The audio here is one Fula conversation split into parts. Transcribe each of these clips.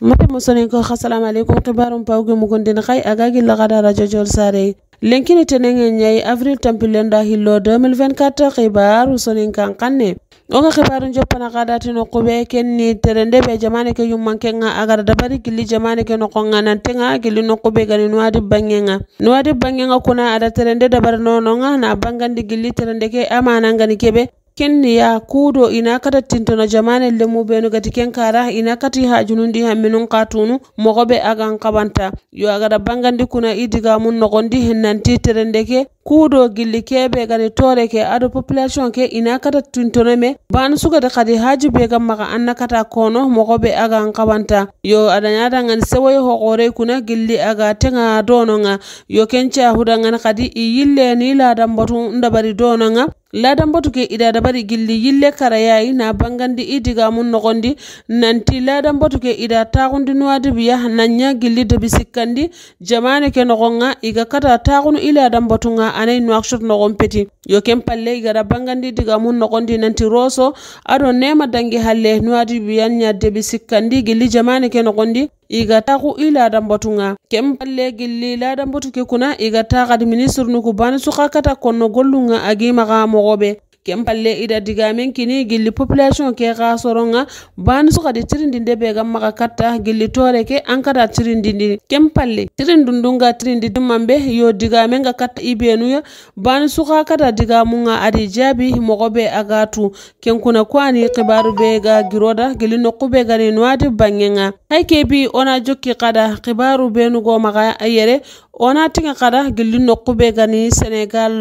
mate musonin ko assalamu alaikum kibarum pawge mugondin khay agagi lagada radio jol sare lenkini tenenge nyai avril tampilenda hillo 2024 khibar usonin kan kanne oga khibarun joppana qadati no qube kenni terende be jamane ke yummanke nga agar dabari gilli jamane ke no qonga nantenga gilli no qube gani nuadi bangenga kuna ada terende dabar no nga na bangandi gilli terende ke amana ngani kebe kenni ya kudo ina kata tintono jamane lemu benu gati kenkara ina kati hajunundi hamminun qatunu mogobe agan qabanta yo agada bangandi kuna idiga mun nogondi hinnanti terendeke kudo gilli kebe gani tore ke ado population ke ina kata tintono me ban suga da kadi haji be gam maka anna kata kono mogobe agan qabanta yo adanyada ngani sewoy hokore kuna gilli aga tenga dononga yo kencha hudanga kadi yille ni la dambotu ndabari dononga ladan botuke ida dabari gilli yille karayayi na bangandi idiga mun nogondi nanti ladan botuke ida tagundi nuwadi biya nanya gilli debi sikkandi jamane ke nogonga iga kata tagunu ila dan botunga anay nuakshot nogon peti yo kempalle iga da bangandi diga mun nogondi nanti roso ado nema dangi halle nuwadi biya nya debi sikkandi gilli jamane ke nogondi iga tagu ila dan botunga kempalle gilli ladan botuke kuna iga tagadi ministre nuku bani suka kata konno gollunga agima ga mogobe kempalle ida digamen kini gilli population ke ga soronga bani suka di tirindinde be gam maka katta gilli tore ke ankara tirindindi kempalle tirindundunga tirindi dumambe yo digamen ga katta ibenu ya bani suka kata digamunga adi jabi mogobe agatu kenkuna kwani kibaru be ga giroda gilli nokube gani nwadi bangenga hayke bi ona jokki kada kibaru benu go maka ayere ona tinga kada gilli nokube gani Senegal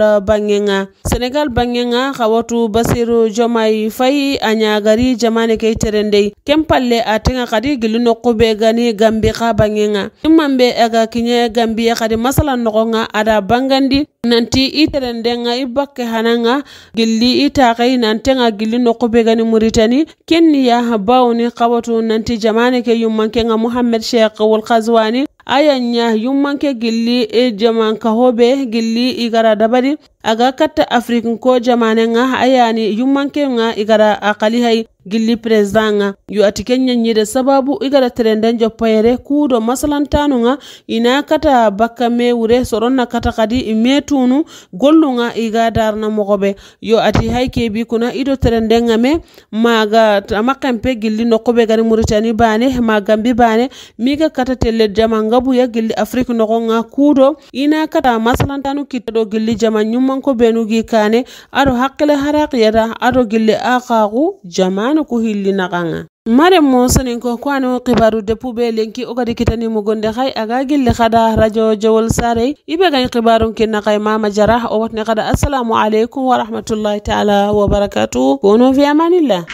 bangenga khawatu Basiru Jomai Faye anyagari jamane ke terende kempalle atinga kadi gilli nokube gani Gambi kha bangenga imambe aga kinye Gambi kadi masala nogonga ada bangandi nanti iterendenga ibakke hananga gilli ita kai nantenga gilli nokube gani Mauritani kenni ya bawni khawatu nanti jamane ke yummanke nga Muhammad Sheikh wal Khazwani ayanya yummanke gilli jamanka hobe gilli igara dabari aga katta afrikin ko jamane nga ayani yummanke nga igara akali hay gilli presidanga yu atikenya nyide sababu igara terenden joppayere kudo masalantanu nga ina kata bakka mewure soronna kata kadi imetunu gollunga iga darna mogobe yo ati hayke bi kuna ido terendenga me maga tamakempe gilli nokobe gari Mauritani bane magambi bane miga kata tele jamanga buya gilli afrika nogonga kudo ina kata masalantanu kitado gilli jamanyumman ko benugi kane ado hakkele haraqiyada ado gilli aqaqu jamana ko hilli naganga mare mo sonin ko kwano kibaru depube lenki ogadi kitani mo gonde khay aga gilli khada radio jawol sare ibe gany kibarun kinna kay mama jarah o watne khada assalamu alaikum wa rahmatullahi ta'ala wa barakatuh kono fi amanillah.